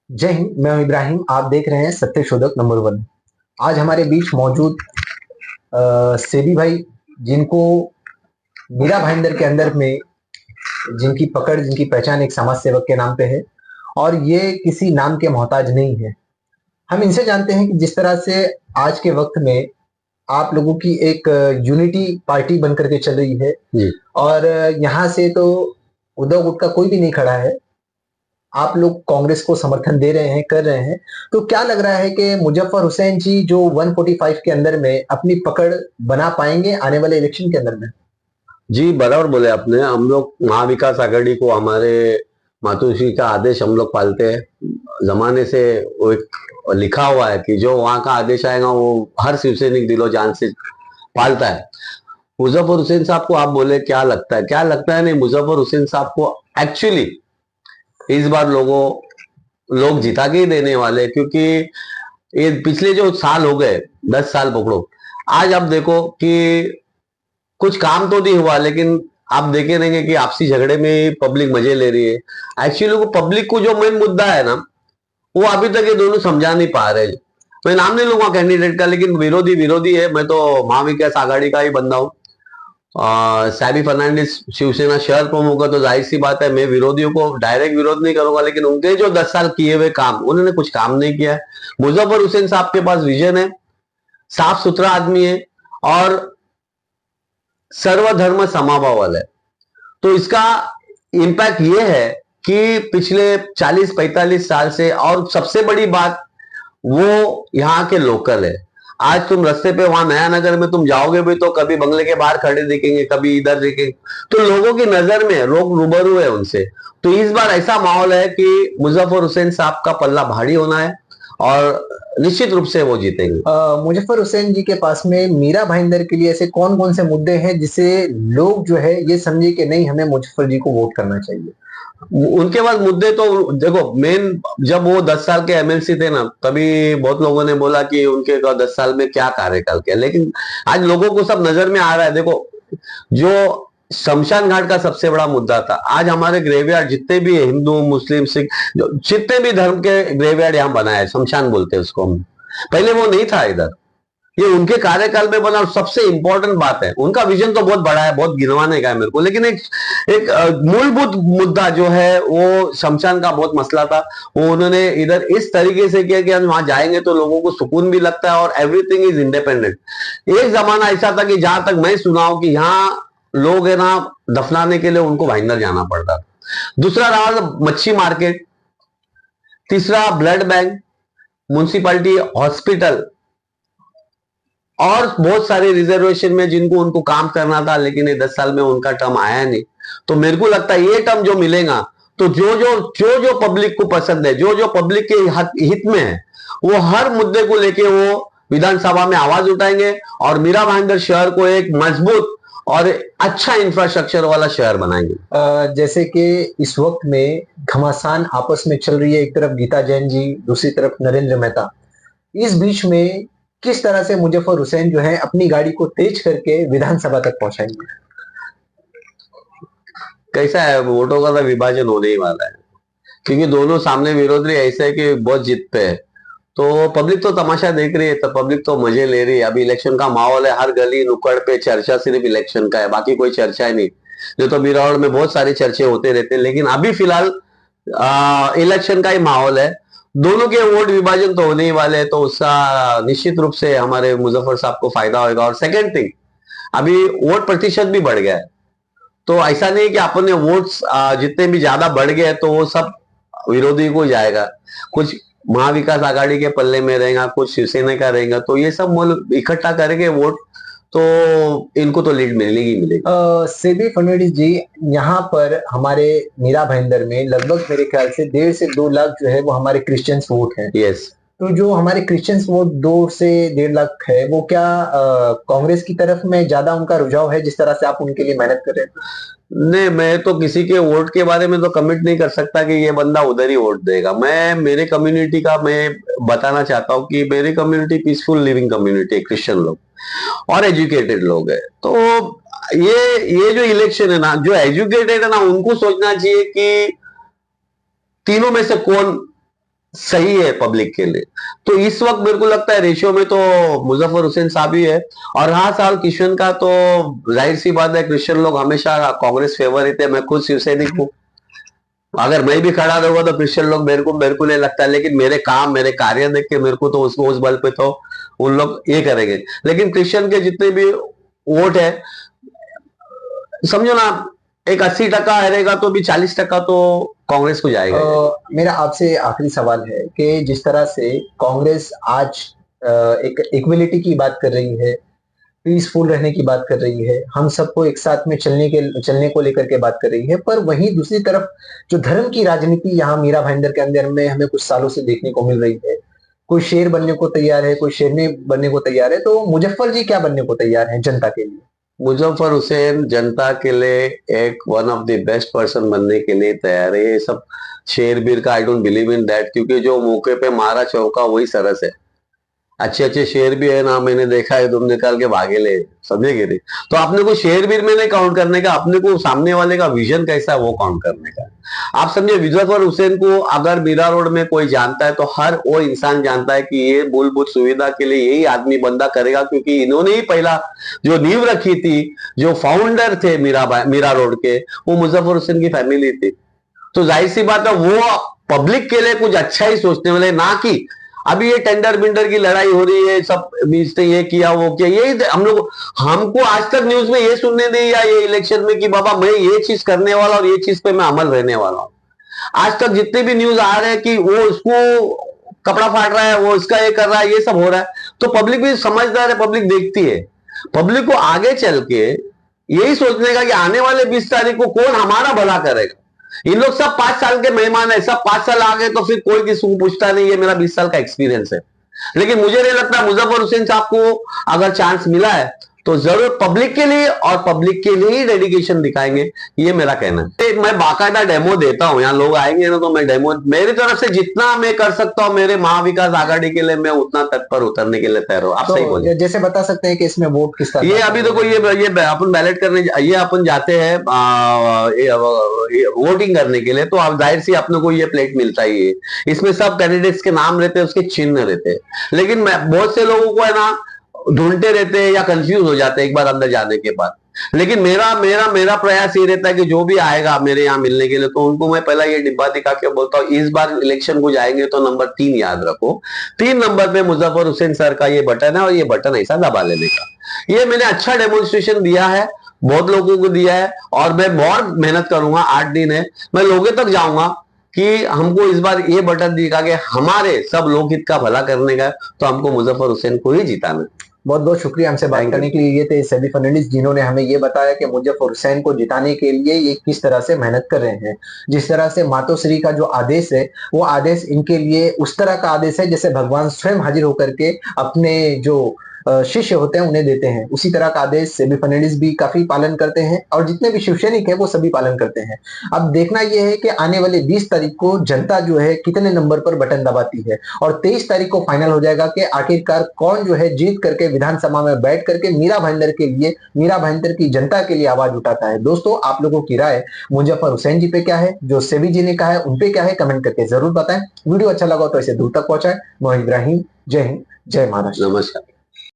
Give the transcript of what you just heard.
जय हिंद। मैं हूं इब्राहिम। आप देख रहे हैं सत्य शोधक नंबर वन। आज हमारे बीच मौजूद सेबी भाई, जिनको मीरा भाईंदर के अंदर में जिनकी पकड़, जिनकी पहचान एक समाज सेवक के नाम पे है, और ये किसी नाम के मोहताज नहीं है। हम इनसे जानते हैं कि जिस तरह से आज के वक्त में आप लोगों की एक यूनिटी पार्टी बन करके चल रही है जी। और यहाँ से तो उद्धव गुट का कोई भी नहीं खड़ा है। आप लोग कांग्रेस को समर्थन दे रहे हैं, कर रहे हैं। तो क्या लग रहा है कि मुजफ्फर हुसैन जी जो 145 के अंदर में अपनी पकड़ बना पाएंगे आने वाले इलेक्शन के अंदर में? जी, बराबर बोले आपने। हम लोग महाविकास आघाड़ी को हमारे मातोश्री का आदेश हम लोग पालते हैं। जमाने से वो एक लिखा हुआ है कि जो वहां का आदेश आएगा वो हर शिवसैनिक दिलो जान से पालता है। मुजफ्फर हुसैन साहब को आप बोले क्या लगता है, क्या लगता है? नहीं, मुजफ्फर हुसैन साहब को एक्चुअली इस बार लोग जिता के ही देने वाले, क्योंकि ये पिछले जो साल हो गए, 10 साल पकड़ो, आज आप देखो कि कुछ काम तो नहीं हुआ, लेकिन आप देखे रहेंगे कि आपसी झगड़े में पब्लिक मजे ले रही है। एक्चुअली वो पब्लिक को जो मेन मुद्दा है ना, वो अभी तक ये दोनों समझा नहीं पा रहे। मैं नाम नहीं लूंगा कैंडिडेट का, लेकिन विरोधी विरोधी है। मैं तो महाविकास आघाड़ी का ही बंदा हूँ। सैबी फर्नांडिस शिवसेना शहर प्रमुख है, तो जाहिर सी बात है मैं विरोधियों को डायरेक्ट विरोध नहीं करूंगा, लेकिन उनके जो 10 साल किए हुए काम, उन्होंने कुछ काम नहीं किया है। मुजफ्फर हुसैन साहब के पास विजन है, साफ सुथरा आदमी है और सर्वधर्म समाभाव वाला है। तो इसका इम्पैक्ट ये है कि पिछले 40-45 साल से, और सबसे बड़ी बात, वो यहाँ के लोकल है। आज तुम रास्ते पे वहां नया नगर में तुम जाओगे भी तो कभी बंगले के बाहर खड़े दिखेंगे, कभी इधर दिखेंगे, तो लोगों की नजर में लोग रूबरू है उनसे। तो इस बार ऐसा माहौल है कि मुजफ्फर हुसैन साहब का पल्ला भारी होना है और निश्चित रूप से वो जीतेंगे। मुजफ्फर हुसैन जी के पास में मीरा भाईंदर के लिए ऐसे कौन कौन से मुद्दे हैं जिसे लोग जो है ये समझे कि नहीं, हमें मुजफ्फर जी को वोट करना चाहिए? उनके पास मुद्दे तो देखो, मेन जब वो 10 साल के एमएलसी थे ना, तभी बहुत लोगों ने बोला कि उनके 10 साल में क्या कार्यकाल किया, लेकिन आज लोगों को सब नजर में आ रहा है। देखो, जो शमशान घाट का सबसे बड़ा मुद्दा था, आज हमारे ग्रेवयार्ड जितने भी हिंदू मुस्लिम सिख, जितने भी धर्म के ग्रेवयार्ड यहाँ बनाए, शमशान बोलते हैं उसको हम, पहले वो नहीं था इधर। ये उनके कार्यकाल में बना, और सबसे इंपॉर्टेंट बात है, उनका विजन तो बहुत बड़ा है, बहुत गिनवाने का है मेरे को, लेकिन एक मूलभूत मुद्दा जो है वो शमशान का बहुत मसला था। वो उन्होंने इधर इस तरीके से किया कि हम वहां जाएंगे तो लोगों को सुकून भी लगता है और एवरीथिंग इज इंडिपेंडेंट। एक जमाना ऐसा था कि जहां तक मैं सुना हूं कि यहाँ लोग है ना, दफनाने के लिए उनको भाईंदर जाना पड़ता था। दूसरा रहा मच्छी मार्केट, तीसरा ब्लड बैंक, म्युनिसिपैलिटी, हॉस्पिटल, और बहुत सारे रिजर्वेशन में जिनको उनको काम करना था, लेकिन ये 10 साल में उनका टर्म आया नहीं। तो मेरे को लगता है ये टर्म जो मिलेगा, तो जो पब्लिक को पसंद है, जो पब्लिक के हित में है, वो हर मुद्दे को लेके वो विधानसभा में आवाज उठाएंगे और मीरा भाईंदर शहर को एक मजबूत और अच्छा इंफ्रास्ट्रक्चर वाला शहर बनाएंगे। जैसे कि इस वक्त में घमासान आपस में चल रही है, एक तरफ गीता जैन जी, दूसरी तरफ नरेंद्र मेहता। इस बीच में किस तरह से मुजफ्फर हुसैन जो है अपनी गाड़ी को तेज करके विधानसभा तक पहुंचाएंगे? कैसा है, वोटों का तो विभाजन होने ही वाला है, क्योंकि दोनों सामने विरोधी ऐसे है कि बहुत जीत पे है। तो पब्लिक तो तमाशा देख रही है, तो पब्लिक तो मजे ले रही है। अभी इलेक्शन का माहौल है, हर गली नुक्कड़ पे चर्चा सिर्फ इलेक्शन का है, बाकी कोई चर्चा ही नहीं। जो तो बिरावड़ में बहुत सारे चर्चे होते रहते हैं, लेकिन अभी फिलहाल इलेक्शन का ही माहौल है। दोनों के वोट विभाजन तो होने ही वाले हैं, तो उसका निश्चित रूप से हमारे मुजफ्फर साहब को फायदा होगा। और सेकेंड थिंग, अभी वोट प्रतिशत भी बढ़ गया है, तो ऐसा नहीं कि अपने वोट्स जितने भी ज्यादा बढ़ गए तो वो सब विरोधी को जाएगा। कुछ महाविकास आघाड़ी के पल्ले में रहेगा, कुछ शिवसेना का रहेगा, तो ये सब मूल इकट्ठा करेंगे वोट, तो इनको तो लीड मिलेगी मिलेगी। सेबी फडणवीस जी, यहाँ पर हमारे मीरा भाईंदर में लगभग मेरे ख्याल से 1.5 से 2 लाख जो है वो हमारे क्रिश्चियंस वोट है। यस। तो जो हमारे क्रिश्चियंस वोट 2 से 1.5 लाख है, वो क्या कांग्रेस की तरफ में ज्यादा उनका रुझाव है, जिस तरह से आप उनके लिए मेहनत कर रहे हैं? नहीं, मैं तो किसी के वोट के बारे में तो कमिट नहीं कर सकता कि ये बंदा उधर ही वोट देगा। मैं मेरे कम्युनिटी का मैं बताना चाहता हूँ कि मेरी कम्युनिटी पीसफुल लिविंग कम्युनिटी है, क्रिश्चियन लोग और एजुकेटेड लोग है। तो ये जो इलेक्शन है ना, जो एजुकेटेड है ना, उनको सोचना चाहिए कि तीनों में से कौन सही है पब्लिक के लिए। तो इस वक्त मेरे को लगता है रेशियो में तो मुजफ्फर हुसैन साहब ही है। और हाँ, साल क्रिश्चियन का तो जाहिर सी बात है, क्रिश्चियन लोग हमेशा कांग्रेस फेवरेट है। मैं खुद शिवसैनिक हूँ। अगर मैं भी खड़ा रहूंगा तो क्रिश्चियन लोग मेरे को नहीं लगता है, लेकिन मेरे काम मेरे कार्य देख के मेरे को तो उसको उस बल पे तो उन लोग ये करेंगे। लेकिन क्रिश्चियन के जितने भी वोट है, समझो ना, एक 80% हरेगा तो भी 40% तो कांग्रेस को जाएगा। मेरा आपसे आखिरी सवाल है कि जिस तरह से कांग्रेस आज एक इक्वलिटी की बात कर रही है, पीसफुल रहने की बात कर रही है, हम सबको एक साथ में चलने को लेकर के बात कर रही है, पर वहीं दूसरी तरफ जो धर्म की राजनीति यहाँ मीरा भाईंदर के अंदर में हमें कुछ सालों से देखने को मिल रही है। कोई शेर बनने को तैयार है, कोई शेरनी बनने को तैयार है, तो मुजफ्फर जी क्या बनने को तैयार है जनता के लिए? मुजफ्फर हुसैन जनता के लिए एक one of the best person बनने के लिए तैयार है। ये सब शेरबीर का I don't believe in that, क्योंकि जो मौके पे मारा चौका वही सरस है। अच्छे अच्छे शेर भी है ना, मैंने देखा है, तुम निकाल के भागे ले, समझे कि नहीं? तो अपने को शेर बीर में नहीं काउंट करने का, अपने को सामने वाले का विजन कैसा है वो काउंट करने का। आप समझे, मुजफ्फर हुसैन को अगर मीरा रोड में कोई जानता है तो हर वो इंसान जानता है कि ये मूलभूत सुविधा के लिए यही आदमी बंदा करेगा, क्योंकि इन्होंने ही पहला जो नींव रखी थी, जो फाउंडर थे मीरा रोड के, वो मुजफ्फर हुसैन की फैमिली थी। तो जाहिर सी बात है वो पब्लिक के लिए कुछ अच्छा ही सोचने वाले, ना कि अभी ये टेंडर बिंडर की लड़ाई हो रही है, सब बीच ने ये किया वो किया। यही हम लोग, हमको आज तक न्यूज में ये सुनने नहीं या ये इलेक्शन में कि बाबा मैं ये चीज करने वाला और ये चीज पे मैं अमल रहने वाला हूं। आज तक जितने भी न्यूज आ रहे हैं कि वो उसको कपड़ा फाड़ रहा है, वो इसका ये कर रहा है, ये सब हो रहा है, तो पब्लिक भी समझदार है, पब्लिक देखती है। पब्लिक को आगे चल के यही सोचने का कि आने वाले 20 तारीख को कौन हमारा भला करेगा। इन लोग सब 5 साल के मेहमान है, सब 5 साल आ गए तो फिर कोई किसी को पूछता नहीं। ये मेरा 20 साल का एक्सपीरियंस है। लेकिन मुझे नहीं लगता मुजफ्फर हुसैन साहब को अगर चांस मिला है तो जरूर पब्लिक के लिए और पब्लिक के लिए ही डेडिकेशन दिखाएंगे, ये मेरा कहना है। मैं बाकायदा डेमो देता हूं, यहाँ लोग आएंगे ना तो मैं डेमो मेरी तरफ से जितना मैं कर सकता हूं मेरे महाविकास आघाड़ी के लिए, मैं उतना तत्पर उतरने के लिए तैयार हूं। आप सही बोले। जैसे बता सकते हैं कि इसमें वोट किस तरह? ये अभी देखो, ये अपन बैलेट करने, ये अपन जाते हैं वोटिंग करने के लिए, तो आप जाहिर सी अपने को ये प्लेट मिलता ही है। इसमें सब कैंडिडेट्स के नाम रहते हैं, उसके चिन्ह रहते हैं। लेकिन बहुत से लोगों को है ना ढूंढते रहते हैं या कंफ्यूज हो जाते हैं एक बार अंदर जाने के बाद। लेकिन मेरा मेरा मेरा प्रयास ये रहता है कि जो भी आएगा मेरे यहाँ मिलने के लिए, तो उनको मैं पहला ये डिब्बा दिखा के बोलता हूँ, इस बार इलेक्शन को जाएंगे तो नंबर 3 याद रखो। 3 नंबर पे मुजफ्फर हुसैन सर का ये बटन है और ये बटन ऐसा दबा लेने का। ये मैंने अच्छा डेमोन्स्ट्रेशन दिया है, बहुत लोगों को दिया है, और मैं बहुत मेहनत करूंगा। 8 दिन है, मैं लोगों तक जाऊंगा कि हमको इस बार ये बटन दिखा के हमारे सब लोकहित का भला करने का, तो हमको मुजफ्फर हुसैन को ही जिताना। बहुत बहुत शुक्रिया हमसे बात करने के लिए। ये थे सेबी फर्नांडिस, जिन्होंने हमें ये बताया कि मुजफ्फर हुसैन को जिताने के लिए ये किस तरह से मेहनत कर रहे हैं। जिस तरह से मातोश्री का जो आदेश है, वो आदेश इनके लिए उस तरह का आदेश है जैसे भगवान स्वयं हाजिर होकर के अपने जो शिष्य होते हैं उन्हें देते हैं। उसी तरह का आदेश सेबी फर्नांडिस भी काफी पालन करते हैं और जितने भी शिवसैनिक है वो सभी पालन करते हैं। अब देखना यह है कि आने वाले 20 तारीख को जनता जो है कितने नंबर पर बटन दबाती है, और 23 तारीख को फाइनल हो जाएगा कि आखिरकार कौन जो है जीत करके विधानसभा में बैठ करके मीरा भाईंदर के लिए, मीरा भाईंदर की जनता के लिए आवाज उठाता है। दोस्तों, आप लोगों की राय मुजफ्फर हुसैन जी पे क्या है, जो सेबी जी ने कहा है उन पे क्या है, कमेंट करके जरूर बताएं। वीडियो अच्छा लगा तो इसे दूर तक पहुंचाएं। मैं इब्राहिम, जय हिंद, जय महाराष्ट्र। नमस्कार।